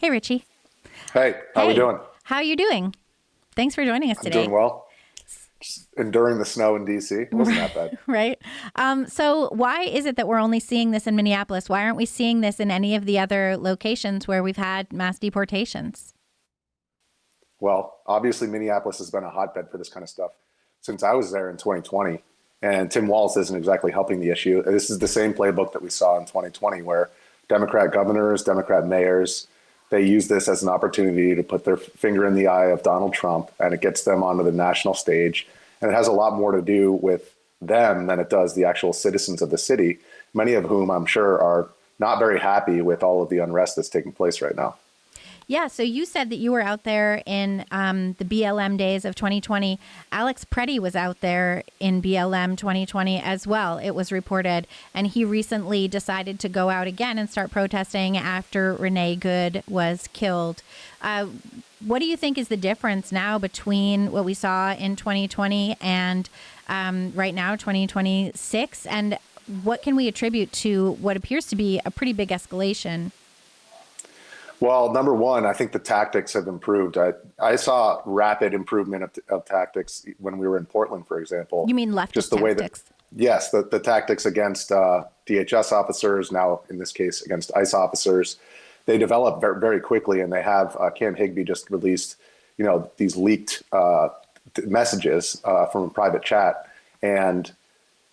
Hey, Richie. Hey, how we Hey, doing? how are you doing? Thanks for joining us I'm doing today. well. Just enduring the snow in DC. It wasn't that bad. Right. So why is it that we're only seeing this in Minneapolis? Why aren't we seeing this in any of the other locations where we've had mass deportations? Well, obviously Minneapolis has been a hotbed for this kind of stuff since I was there in 2020. And Tim Walz isn't exactly helping the issue. This is the same playbook that we saw in 2020 where Democrat governors, Democrat mayors, they use this as an opportunity to put their finger in the eye of Donald Trump, and it gets them onto the national stage. And it has a lot more to do with them than it does the actual citizens of the city, many of whom I'm sure are not very happy with all of the unrest that's taking place right now. Yeah, so you said that you were out there in the BLM days of 2020. Alex Preddy was out there in BLM 2020 as well, it was reported. And he recently decided to go out again and start protesting after Renee Good was killed. What do you think is the difference now between what we saw in 2020 and right now, 2026? And what can we attribute to what appears to be a pretty big escalation? Well, number one, I think the tactics have improved. I saw rapid improvement of tactics when we were in Portland, for example. You mean leftist Just the way that, tactics? yes, the tactics against DHS officers, now in this case against ICE officers, they develop very, very quickly, and they have Cam Higbee just released, these leaked messages from a private chat, and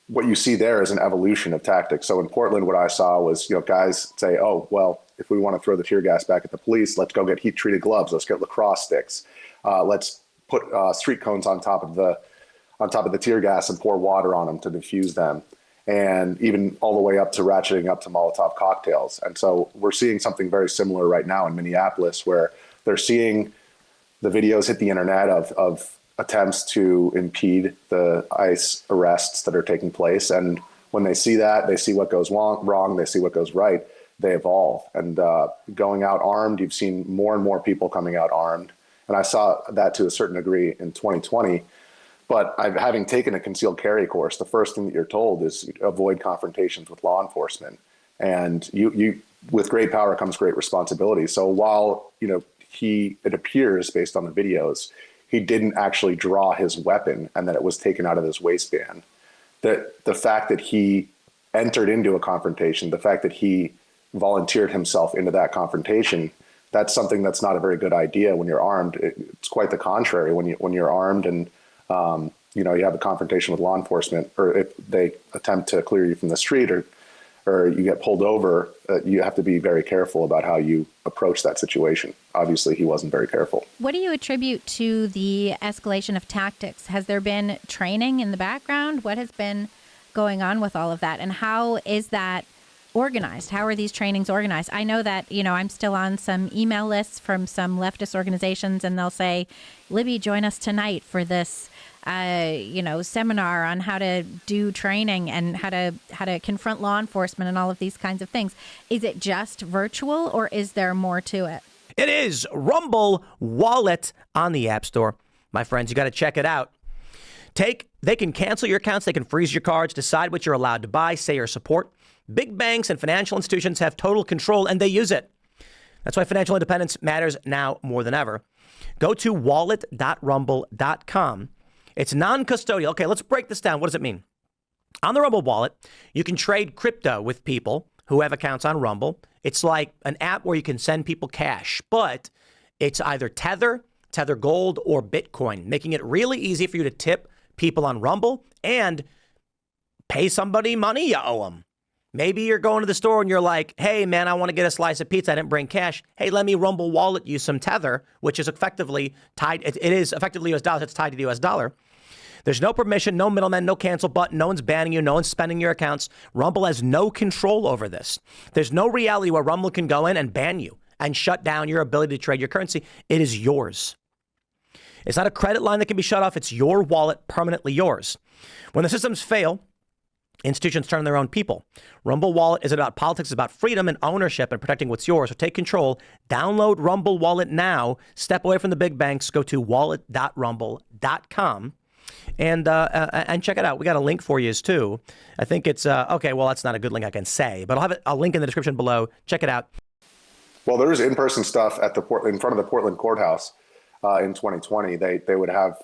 what you see there is an evolution of tactics. So in Portland, what I saw was, guys say, oh, well, if we want to throw the tear gas back at the police, let's go get heat treated gloves. Let's get lacrosse sticks. Let's put street cones on top of the tear gas and pour water on them to diffuse them. And even all the way up to ratcheting up to Molotov cocktails. And so we're seeing something very similar right now in Minneapolis, where they're seeing the videos hit the internet of attempts to impede the ICE arrests that are taking place. And when they see that, they see what goes wrong, they see what goes right, they evolve. And going out armed, you've seen more and more people coming out armed. And I saw that to a certain degree in 2020. But having taken a concealed carry course, the first thing that you're told is avoid confrontations with law enforcement. And you with great power comes great responsibility. So while, it appears based on the videos, he didn't actually draw his weapon and that it was taken out of his waistband. The fact that he entered into a confrontation, the fact that he volunteered himself into that confrontation, that's something that's not a very good idea when you're armed. It's quite the contrary when you're armed and you have a confrontation with law enforcement, or if they attempt to clear you from the street or you get pulled over, you have to be very careful about how you approach that situation. Obviously, he wasn't very careful. What do you attribute to the escalation of tactics? Has there been training in the background? What has been going on with all of that? And how is that organized? How are these trainings organized? I know that, I'm still on some email lists from some leftist organizations, and they'll say, Libby, join us tonight for this seminar on how to do training and how to confront law enforcement and all of these kinds of things. Is it just virtual, or is there more to it? It is Rumble Wallet on the App Store. My friends, you got to check it out. They can cancel your accounts. They can freeze your cards, decide what you're allowed to buy, say or support. Big banks and financial institutions have total control, and they use it. That's why financial independence matters now more than ever. Go to wallet.rumble.com. It's non-custodial. Okay, let's break this down. What does it mean? On the Rumble wallet, you can trade crypto with people who have accounts on Rumble. It's like an app where you can send people cash, but it's either Tether Gold, or Bitcoin, making it really easy for you to tip people on Rumble and pay somebody money you owe them. Maybe you're going to the store and you're like, hey, man, I want to get a slice of pizza. I didn't bring cash. Hey, let me Rumble wallet you some Tether, which is effectively tied. It is effectively US dollars. It's tied to the US dollar. There's no permission, no middleman, no cancel button. No one's banning you. No one's spending your accounts. Rumble has no control over this. There's no reality where Rumble can go in and ban you and shut down your ability to trade your currency. It is yours. It's not a credit line that can be shut off. It's your wallet, permanently yours. When the systems fail, institutions turn on their own people. Rumble Wallet is about politics, it's about freedom and ownership and protecting what's yours. So take control. Download Rumble Wallet now. Step away from the big banks. Go to wallet.rumble.com and check it out. We got a link for you too. I think it's okay. Well, that's not a good link I can say, but I'll have a link in the description below. Check it out. Well, there was in-person stuff at the in front of the Portland courthouse in 2020. They would have,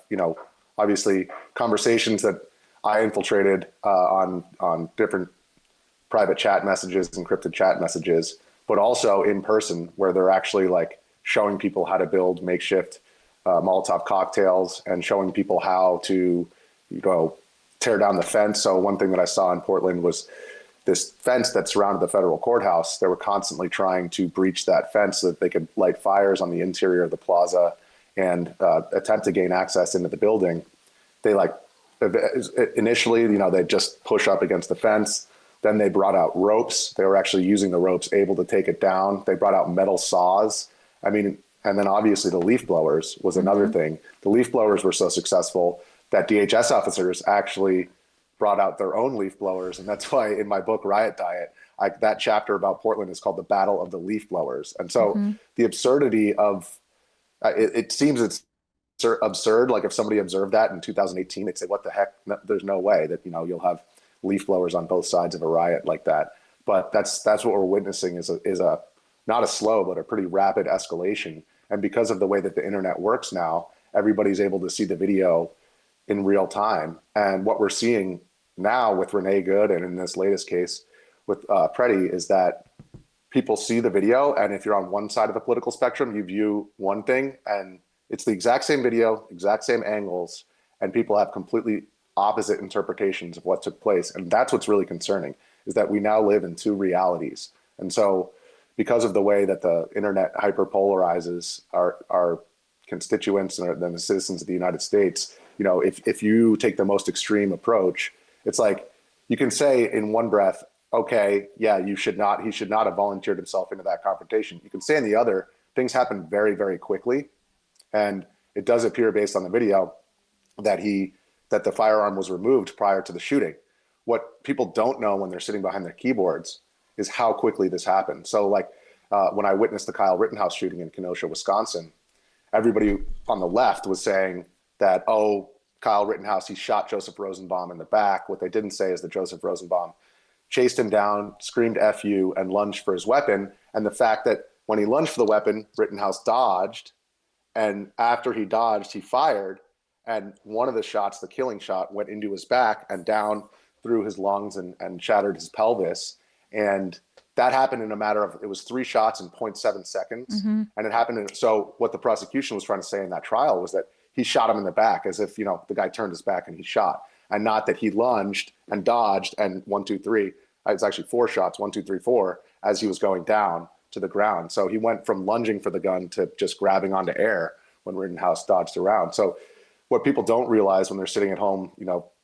obviously conversations that I infiltrated on different private chat messages, encrypted chat messages, but also in person where they're actually like showing people how to build makeshift Molotov cocktails and showing people how to, tear down the fence. So one thing that I saw in Portland was this fence that surrounded the federal courthouse. They were constantly trying to breach that fence so that they could light fires on the interior of the plaza and attempt to gain access into the building. They initially, they'd just push up against the fence. Then they brought out ropes. They were actually using the ropes, able to take it down. They brought out metal saws. And then obviously the leaf blowers was another thing. The leaf blowers were so successful that DHS officers actually brought out their own leaf blowers. And that's why in my book, Riot Diet, that chapter about Portland is called The Battle of the Leaf Blowers. And so the absurdity of it seems it's absurd. Like if somebody observed that in 2018, they'd say, what the heck? No, there's no way that, you'll have leaf blowers on both sides of a riot like that. But that's what we're witnessing is a not a slow, but a pretty rapid escalation. And because of the way that the internet works now, everybody's able to see the video in real time. And what we're seeing now with Renee Good and in this latest case with Preddy is that people see the video, and if you're on one side of the political spectrum, you view one thing, and it's the exact same video, exact same angles, and people have completely opposite interpretations of what took place. And that's what's really concerning, is that we now live in two realities. And so because of the way that the internet hyperpolarizes our constituents and the citizens of the United States, if you take the most extreme approach, it's like you can say in one breath, okay, yeah, he should not have volunteered himself into that confrontation. You can say in the other, things happen very, very quickly. And it does appear based on the video that the firearm was removed prior to the shooting. What people don't know when they're sitting behind their keyboards is how quickly this happened. So when I witnessed the Kyle Rittenhouse shooting in Kenosha, Wisconsin, everybody on the left was saying that, oh, Kyle Rittenhouse, he shot Joseph Rosenbaum in the back. What they didn't say is that Joseph Rosenbaum chased him down, screamed F you, and lunged for his weapon. And the fact that when he lunged for the weapon, Rittenhouse dodged. And after he dodged, he fired. And one of the shots, the killing shot, went into his back and down through his lungs and shattered his pelvis. And that happened in a matter of, it was 3 shots in 0.7 seconds. And it happened. So what the prosecution was trying to say in that trial was that he shot him in the back, as if, the guy turned his back and he shot, and not that he lunged and dodged and 1, 2, 3. It's actually 4 shots, 1, 2, 3, 4, as he was going down to the ground. So he went from lunging for the gun to just grabbing onto air when Rittenhouse dodged around. So what people don't realize when they're sitting at home,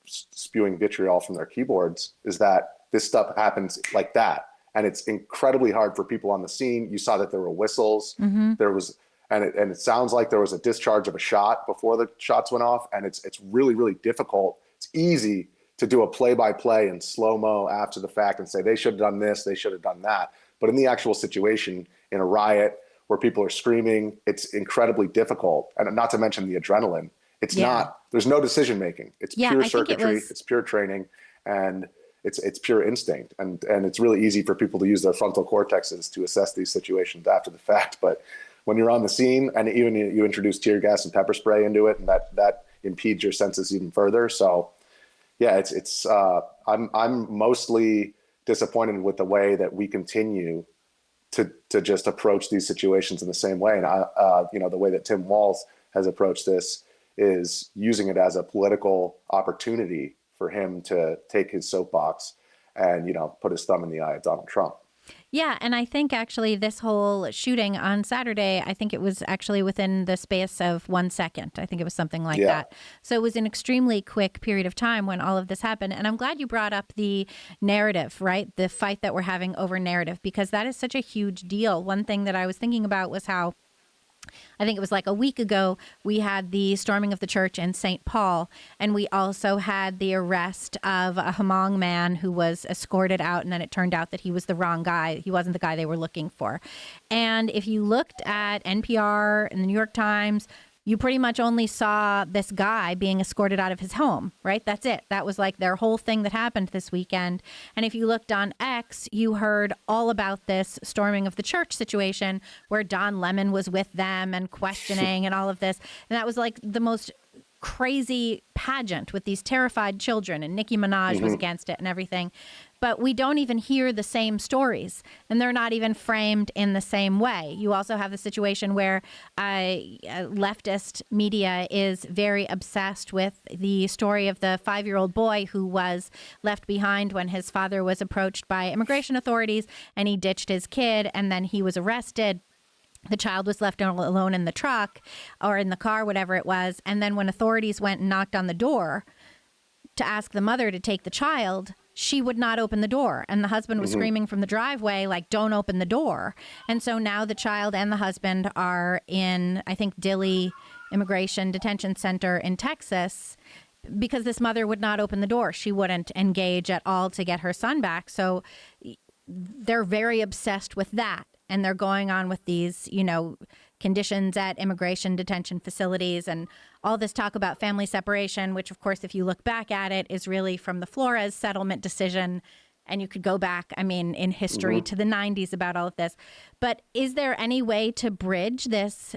spewing vitriol from their keyboards, is that this stuff happens like that. And it's incredibly hard for people on the scene. You saw that there were whistles. There was, and it sounds like there was a discharge of a shot before the shots went off. And it's really, really difficult. It's easy to do a play-by-play in slow-mo after the fact and say, they should have done this, they should have done that. But in the actual situation, in a riot where people are screaming, it's incredibly difficult. And not to mention the adrenaline. It's not, there's no decision-making. It's pure circuitry, it's pure training, and it's pure instinct. And it's really easy for people to use their frontal cortexes to assess these situations after the fact. But when you're on the scene, and even you introduce tear gas and pepper spray into it, and that impedes your senses even further. So yeah, I'm mostly disappointed with the way that we continue to just approach these situations in the same way. And the way that Tim Walz has approached this is using it as a political opportunity for him to take his soapbox and, put his thumb in the eye of Donald Trump. Yeah, and I think actually this whole shooting on Saturday, I think it was actually within the space of 1 second. I think it was something like that. So it was an extremely quick period of time when all of this happened. And I'm glad you brought up the narrative, right? The fight that we're having over narrative, because that is such a huge deal. One thing that I was thinking about was how I think it was like a week ago, we had the storming of the church in St. Paul, and we also had the arrest of a Hmong man who was escorted out, and then it turned out that he was the wrong guy. He wasn't the guy they were looking for. And if you looked at NPR and the New York Times, you pretty much only saw this guy being escorted out of his home, right? That's it. That was like their whole thing that happened this weekend. And if you looked on X, you heard all about this storming of the church situation where Don Lemon was with them and questioning and all of this. And that was like the most crazy pageant with these terrified children, and Nicki Minaj was against it and everything. But we don't even hear the same stories, and they're not even framed in the same way. You also have the situation where leftist media is very obsessed with the story of the 5-year-old boy who was left behind when his father was approached by immigration authorities, and he ditched his kid, and then he was arrested. The child was left alone in the truck or in the car, whatever it was. And then when authorities went and knocked on the door to ask the mother to take the child, she would not open the door. And the husband was screaming from the driveway, like, don't open the door. And so now the child and the husband are in, I think, Dilley Immigration Detention Center in Texas because this mother would not open the door. She wouldn't engage at all to get her son back. So they're very obsessed with that. And they're going on with these, conditions at immigration detention facilities and all this talk about family separation, which, of course, if you look back at it, is really from the Flores settlement decision. And you could go back, in history to the 90s about all of this. But is there any way to bridge this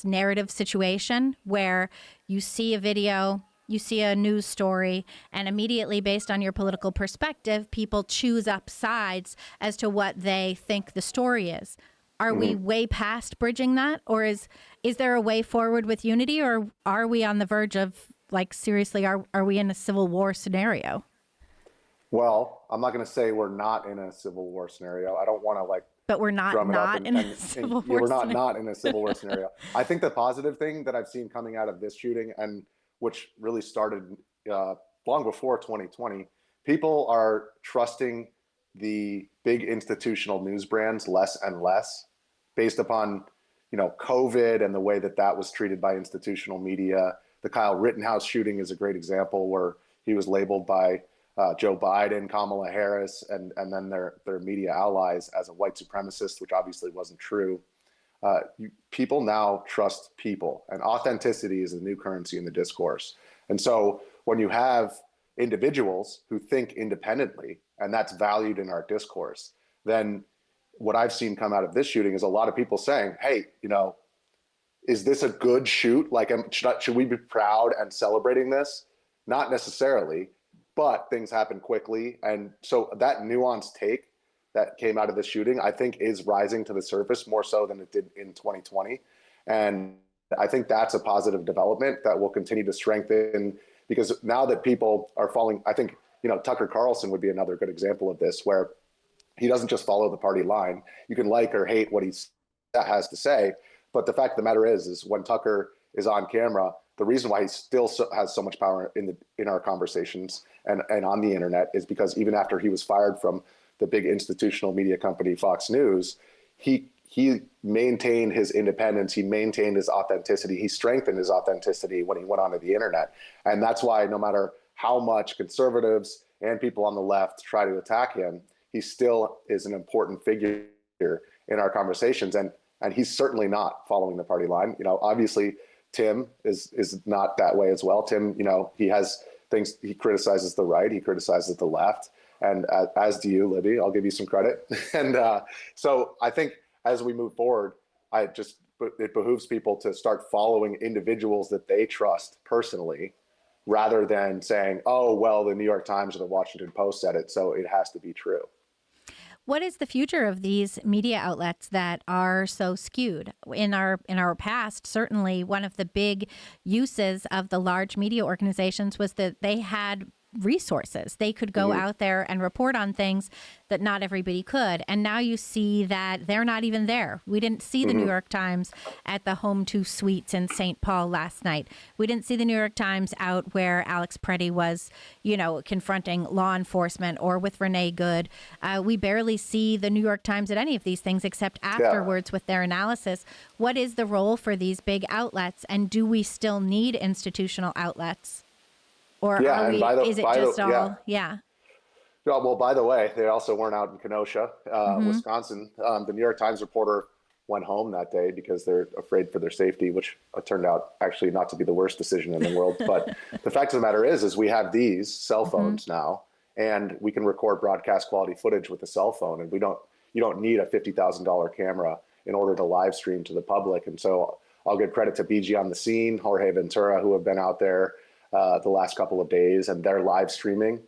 narrative situation where you see a video, you see a news story, and immediately, based on your political perspective, people choose up sides as to what they think the story is? Are we way past bridging that? Or is there a way forward with unity? Or are we on the verge of, seriously, are we in a civil war scenario? Well, I'm not going to say we're not in a civil war scenario. I don't want to But we're not in a civil war we're scenario. not in a civil war scenario. I think the positive thing that I've seen coming out of this shooting, and which really started long before 2020, people are trusting the big institutional news brands less and less based upon, COVID and the way that was treated by institutional media. The Kyle Rittenhouse shooting is a great example where he was labeled by Joe Biden, Kamala Harris, and then their media allies as a white supremacist, which obviously wasn't true. People now trust people, and authenticity is a new currency in the discourse. And so when you have individuals who think independently, and that's valued in our discourse, then what I've seen come out of this shooting is a lot of people saying, hey, is this a good shoot? Should we be proud and celebrating this? Not necessarily, but things happen quickly. And so that nuanced take that came out of the shooting, I think, is rising to the surface more so than it did in 2020. And I think that's a positive development that will continue to strengthen, because now that people are following, I think, Tucker Carlson would be another good example of this, where he doesn't just follow the party line. You can like or hate what he has to say, but the fact of the matter is when Tucker is on camera, the reason why he still has so much power in our conversations and on the internet is because even after he was fired from the big institutional media company Fox News, he maintained his independence, he maintained his authenticity, he strengthened his authenticity when he went onto the internet. And that's why no matter how much conservatives and people on the left try to attack him, he still is an important figure in our conversations. And he's certainly not following the party line. Obviously Tim is not that way as well. Tim, he has things, he criticizes the right, he criticizes the left, and as do you, Libby. I'll give you some credit. And so I think as we move forward, it behooves people to start following individuals that they trust personally, rather than saying, oh, well, the New York Times or the Washington Post said it, so it has to be true. What is the future of these media outlets that are so skewed? In our past, certainly one of the big uses of the large media organizations was that they had resources. They could go out there and report on things that not everybody could. And now you see that they're not even there. We didn't see the New York Times at the Home 2 Suites in St. Paul last night. We didn't see the New York Times out where Alex Preddy was, confronting law enforcement, or with Renee Good. We barely see the New York Times at any of these things except afterwards with their analysis. What is the role for these big outlets, and do we still need institutional outlets? Or is it just all? Well, by the way, they also weren't out in Kenosha, Wisconsin. The New York Times reporter went home that day because they're afraid for their safety, which turned out actually not to be the worst decision in the world. But the fact of the matter is we have these cell phones now, and we can record broadcast quality footage with a cell phone, and you don't need a $50,000 camera in order to live stream to the public. And so I'll give credit to BG on the Scene, Jorge Ventura, who have been out there the last couple of days, and they're live streaming.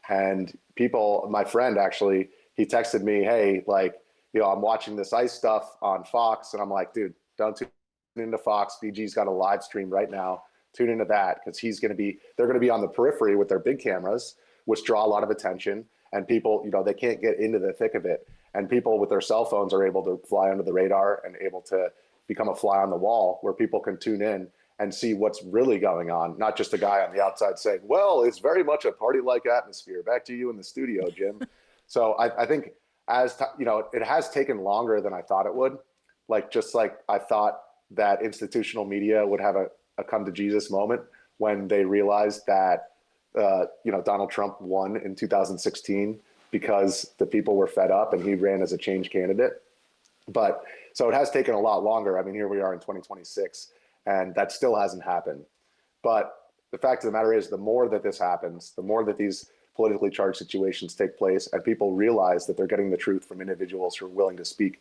And people, my friend actually, he texted me, hey, like, I'm watching this ICE stuff on Fox, and I'm like, dude, don't tune into Fox. BG's got a live stream right now. Tune into that, because they're going to be on the periphery with their big cameras, which draw a lot of attention, and people, they can't get into the thick of it. And people with their cell phones are able to fly under the radar and able to become a fly on the wall where people can tune in and see what's really going on, not just a guy on the outside saying, well, it's very much a party-like atmosphere. Back to you in the studio, Jim. So I think it has taken longer than I thought it would. Just like I thought that institutional media would have a come to Jesus moment when they realized that, Donald Trump won in 2016 because the people were fed up and he ran as a change candidate. But so it has taken a lot longer. I mean, here we are in 2026, and that still hasn't happened. But the fact of the matter is, the more that this happens, the more that these politically charged situations take place, and people realize that they're getting the truth from individuals who are willing to speak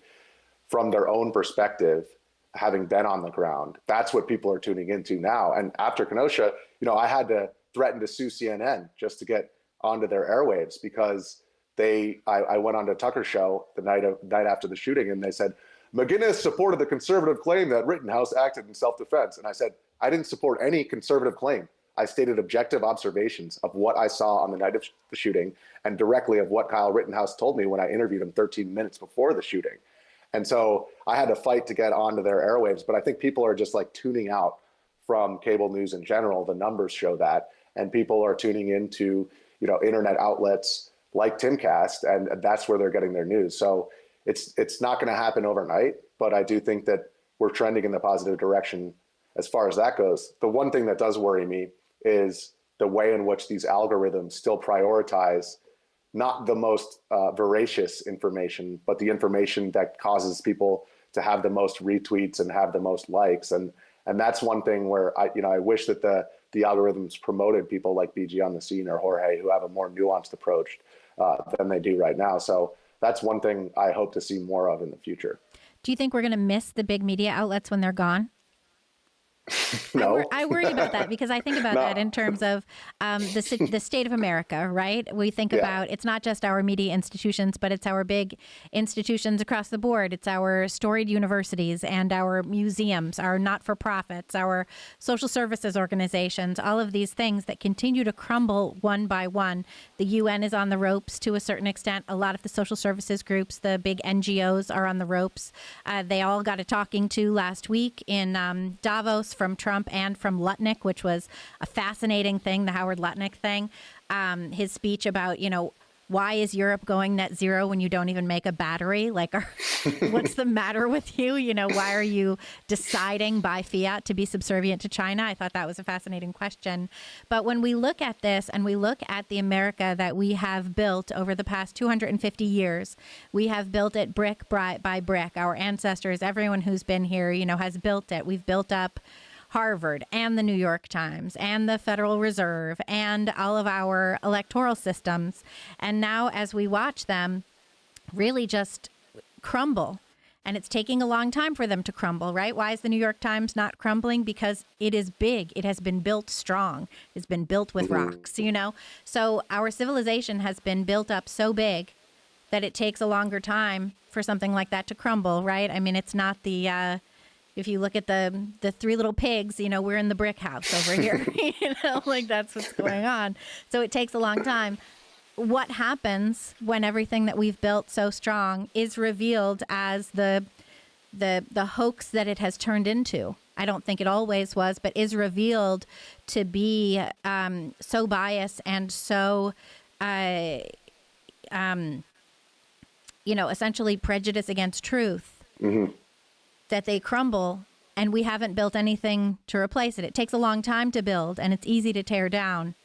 from their own perspective, having been on the ground. That's what people are tuning into now. And after Kenosha, I had to threaten to sue CNN just to get onto their airwaves, because I went on to Tucker's show the night after the shooting, and they said, McGinniss supported the conservative claim that Rittenhouse acted in self-defense. And I said, I didn't support any conservative claim. I stated objective observations of what I saw on the night of the shooting, and directly of what Kyle Rittenhouse told me when I interviewed him 13 minutes before the shooting. And so I had to fight to get onto their airwaves. But I think people are just like tuning out from cable news in general. The numbers show that. And people are tuning into, internet outlets like Timcast, and that's where they're getting their news. So it's not going to happen overnight, but I do think that we're trending in the positive direction as far as that goes. The one thing that does worry me is the way in which these algorithms still prioritize not the most veracious information, but the information that causes people to have the most retweets and have the most likes. And that's one thing where I wish that the algorithms promoted people like BG on the Scene or Jorge, who have a more nuanced approach than they do right now. So that's one thing I hope to see more of in the future. Do you think we're going to miss the big media outlets when they're gone? No. I worry about that, because I think about that in terms of the state of America, right? We think about, it's not just our media institutions, but it's our big institutions across the board. It's our storied universities and our museums, our not-for-profits, our social services organizations, all of these things that continue to crumble one by one. The UN is on the ropes to a certain extent. A lot of the social services groups, the big NGOs, are on the ropes. They all got a talking to last week in Davos from Trump and from Lutnick, which was a fascinating thing, the Howard Lutnick thing. His speech about, why is Europe going net zero when you don't even make a battery? Like, what's the matter with you? Why are you deciding by fiat to be subservient to China? I thought that was a fascinating question. But when we look at this and we look at the America that we have built over the past 250 years, we have built it brick by brick. Our ancestors, everyone who's been here, has built it. We've built up Harvard and the New York Times and the Federal Reserve and all of our electoral systems. And now as we watch them really just crumble, and it's taking a long time for them to crumble, right? Why is the New York Times not crumbling? Because it is big. It has been built strong. It's been built with rocks, So our civilization has been built up so big that it takes a longer time for something like that to crumble, right? I mean, it's not the... if you look at the three little pigs, we're in the brick house over here, that's what's going on. So it takes a long time. What happens when everything that we've built so strong is revealed as the hoax that it has turned into? I don't think it always was, but is revealed to be so biased and so, essentially prejudice against truth. Mm-hmm. That they crumble, and we haven't built anything to replace it. It takes a long time to build, and it's easy to tear down.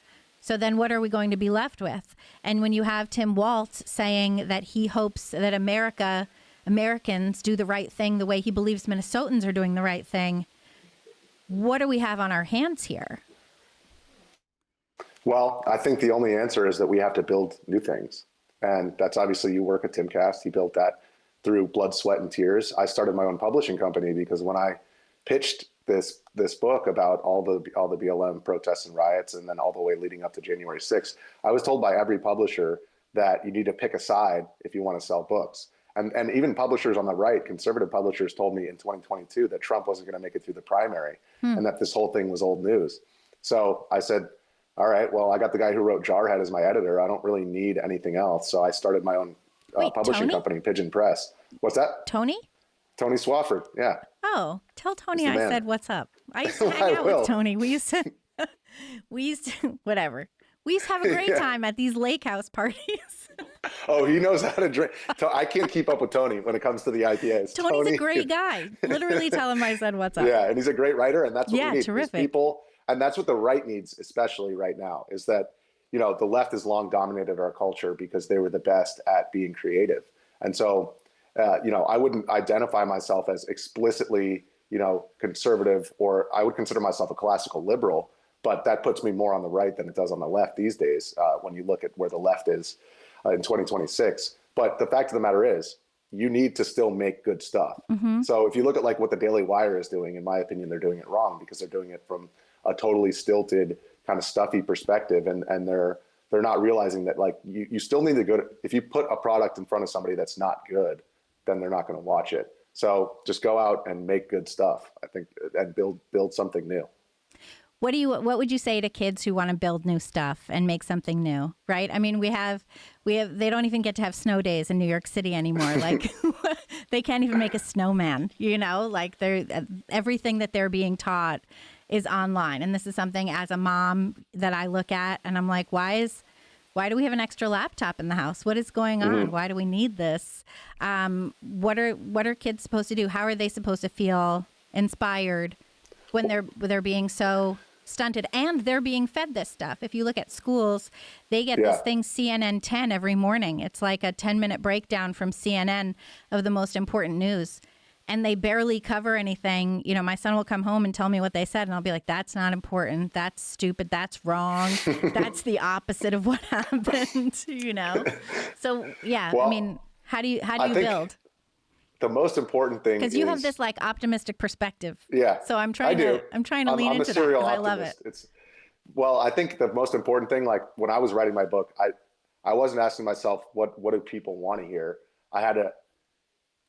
So then what are we going to be left with? And when you have Tim Walz saying that he hopes that America Americans do the right thing the way he believes Minnesotans are doing the right thing. What do we have on our hands here? Well, I think the only answer is that we have to build new things. And that's obviously, you work at Timcast. He built that through blood, sweat, and tears. I started my own publishing company because when I pitched this book about all the BLM protests and riots, and then all the way leading up to January 6th, I was told by every publisher that you need to pick a side if you want to sell books. And even publishers on the right, conservative publishers, told me in 2022 that Trump wasn't going to make it through the primary and that this whole thing was old news. So I said, all right, well, I got the guy who wrote Jarhead as my editor. I don't really need anything else. So I started my own publishing company, Pigeon Press. What's that? Tony Swafford. Yeah. Oh, tell Tony I said what's up. I used to hang out with Tony. We used to, whatever. We used to have a great time at these lake house parties. Oh, he knows how to drink. I can't keep up with Tony when it comes to the IPAs. Tony's a great guy. Literally tell him I said what's up. Yeah, and he's a great writer, and that's what we need. Terrific. People, and that's what the right needs, especially right now, is that, the left has long dominated our culture because they were the best at being creative. And so, I wouldn't identify myself as explicitly, conservative, or I would consider myself a classical liberal, but that puts me more on the right than it does on the left these days when you look at where the left is in 2026. But the fact of the matter is, you need to still make good stuff. Mm-hmm. So if you look at like what the Daily Wire is doing, in my opinion, they're doing it wrong because they're doing it from a totally stilted, kind of stuffy perspective, and they're not realizing that like you still need to go to, if you put a product in front of somebody that's not good, then they're not going to watch it. So just go out and make good stuff, I think, and build something new. What would you say to kids who want to build new stuff and make something new, right? I mean, we have they don't even get to have snow days in New York City anymore. Like they can't even make a snowman, like everything that they're being taught is online. And this is something as a mom that I look at and I'm like, why do we have an extra laptop in the house? What is going on? Mm-hmm. Why do we need this? What are kids supposed to do? How are they supposed to feel inspired when they're being so stunted and they're being fed this stuff? If you look at schools, they get this thing CNN 10 every morning. It's like a 10-minute breakdown from CNN of the most important news. And they barely cover anything. My son will come home and tell me what they said, and I'll be like, that's not important. That's stupid. That's wrong. That's the opposite of what happened, So, yeah, well, I mean, how do you build? The most important thing because you have this like optimistic perspective. Yeah. So I'm trying to lean into that because I love it. Well, I think the most important thing, like when I was writing my book, I wasn't asking myself what do people want to hear. I had to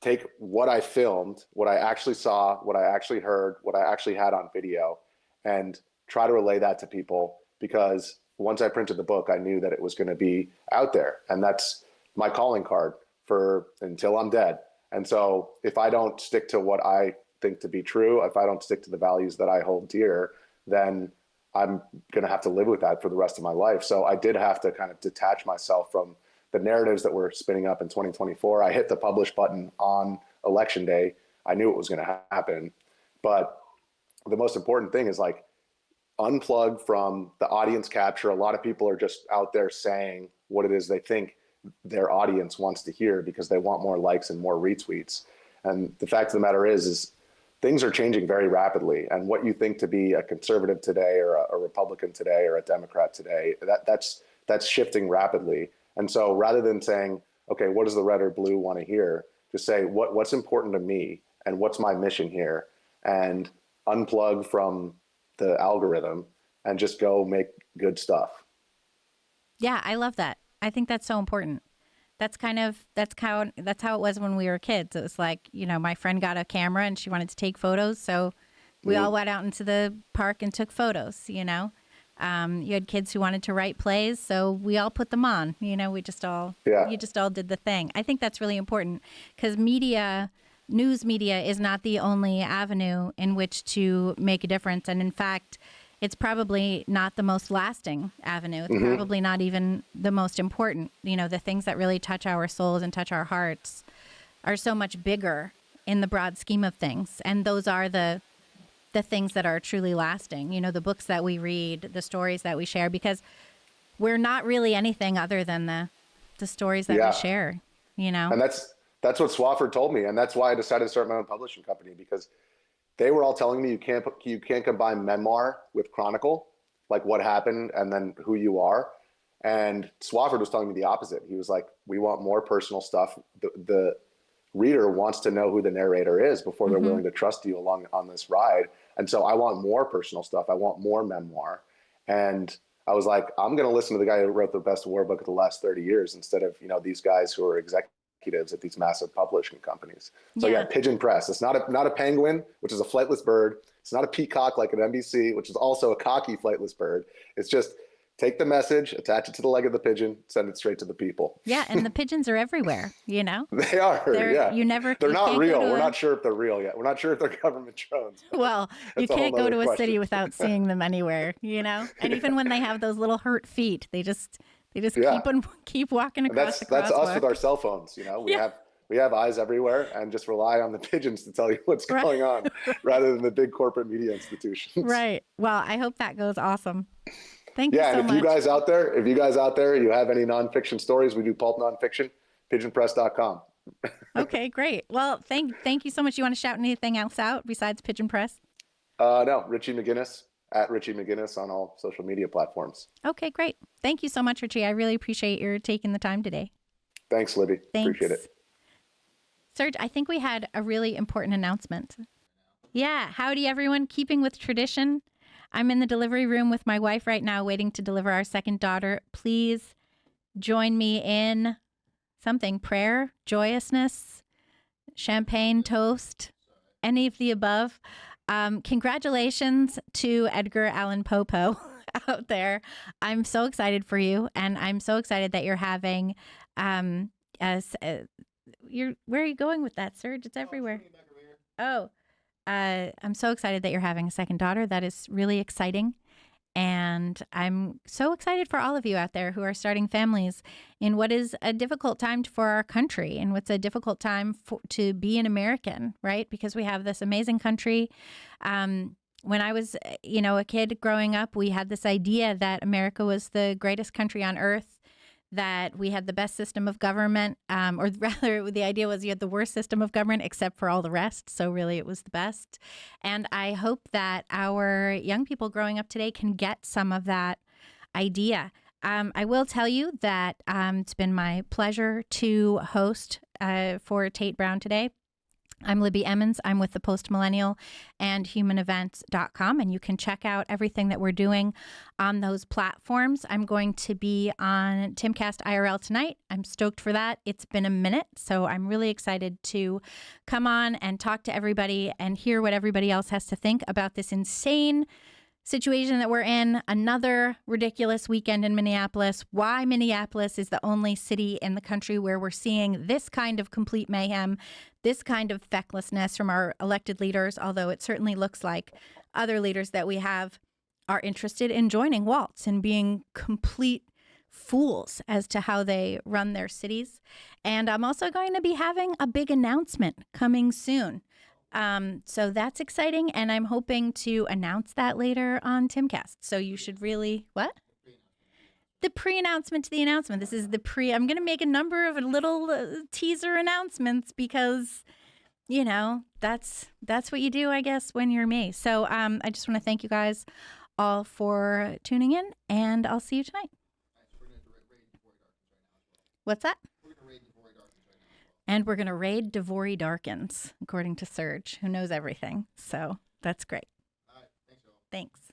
take what I filmed, what I actually saw, what I actually heard, what I actually had on video, and try to relay that to people, because once I printed the book, I knew that it was going to be out there, and that's my calling card for until I'm dead. And so if I don't stick to what I think to be true, if I don't stick to the values that I hold dear, then I'm going to have to live with that for the rest of my life. So I did have to kind of detach myself from the narratives that were spinning up in 2024. I hit the publish button on election day. I knew it was going to happen. But the most important thing is like unplug from the audience capture. A lot of people are just out there saying what it is they think their audience wants to hear because they want more likes and more retweets. And the fact of the matter is things are changing very rapidly. And what you think to be a conservative today or a Republican today or a Democrat today, that's shifting rapidly. And so rather than saying, okay, what does the red or blue want to hear? Just say, what's important to me and what's my mission here? And unplug from the algorithm and just go make good stuff. Yeah, I love that. I think that's so important. That's how it was when we were kids. It was like, my friend got a camera and she wanted to take photos. So we all went out into the park and took photos, You had kids who wanted to write plays, so we all put them on. You just all did the thing. I think that's really important because news media is not the only avenue in which to make a difference. And in fact, it's probably not the most lasting avenue. It's probably not even the most important. The things that really touch our souls and touch our hearts are so much bigger in the broad scheme of things. And those are the things that are truly lasting, the books that we read, the stories that we share, because we're not really anything other than the stories that we share, And that's That's what Swafford told me, and that's why I decided to start my own publishing company, because they were all telling me you can't combine memoir with chronicle, like what happened and then who you are. And Swafford was telling me the opposite. He was like, we want more personal stuff. The reader wants to know who the narrator is before they're willing to trust you along on this ride. And so I want more personal stuff. I want more memoir. And I was like, I'm going to listen to the guy who wrote the best war book of the last 30 years instead of, these guys who are executives at these massive publishing companies. So yeah, Pigeon Press. It's not a penguin, which is a flightless bird. It's not a peacock like an NBC, which is also a cocky flightless bird. It's just take the message, attach it to the leg of the pigeon, send it straight to the people. Yeah, and the pigeons are everywhere, They are, yeah. They're not real. We're not sure if they're real yet. We're not sure if they're government drones. Well, you can't go to a city without seeing them anywhere, And even when they have those little hurt feet, they just keep walking across the crosswalk. That's us with our cell phones, We have eyes everywhere and just rely on the pigeons to tell you what's going on rather than the big corporate media institutions. Right. Well, I hope that goes awesome. Thank you so much. Yeah, and if you guys out there, you have any nonfiction stories, we do pulp nonfiction, pigeonpress.com. Okay, great. Well, thank you so much. You want to shout anything else out besides Pigeon Press? No, Richie McGinniss, at Richie McGinniss on all social media platforms. Okay, great. Thank you so much, Richie. I really appreciate your taking the time today. Thanks, Libby. Thanks. Appreciate it. Serge, I think we had a really important announcement. Yeah, howdy everyone. Keeping with tradition, I'm in the delivery room with my wife right now, waiting to deliver our second daughter. Please join me in something: prayer, joyousness, champagne, toast, any of the above. Congratulations to Edgar Allan Poe out there. I'm so excited for you, and I'm so excited that you're having. Where are you going with that, Serge? It's everywhere. I'm so excited that you're having a second daughter. That is really exciting. And I'm so excited for all of you out there who are starting families in what is a difficult time for our country, and what's a difficult time to be an American, right? Because we have this amazing country. When I was, a kid growing up, we had this idea that America was the greatest country on earth, that we had the best system of government, or rather the idea was you had the worst system of government except for all the rest. So really it was the best. And I hope that our young people growing up today can get some of that idea. I will tell you that it's been my pleasure to host for Tate Brown today. I'm Libby Emmons. I'm with the Post Millennial and humanevents.com, and you can check out everything that we're doing on those platforms. I'm going to be on Timcast IRL tonight. I'm stoked for that. It's been a minute, so I'm really excited to come on and talk to everybody and hear what everybody else has to think about this insane situation that we're in. Another ridiculous weekend in Minneapolis. Why Minneapolis is the only city in the country where we're seeing this kind of complete mayhem, this kind of fecklessness from our elected leaders, although it certainly looks like other leaders that we have are interested in joining Waltz and being complete fools as to how they run their cities. And I'm also going to be having a big announcement coming soon. So that's exciting, and I'm hoping to announce that later on Timcast. So you should really, what? The pre-announcement to the announcement. This is the I'm going to make a number of little teaser announcements because, that's what you do, I guess, when you're me. So I just want to thank you guys all for tuning in, and I'll see you tonight. What's that? And we're going to raid Devory Darkins, according to Serge, who knows everything. So that's great. All right. Thanks, y'all. Thanks.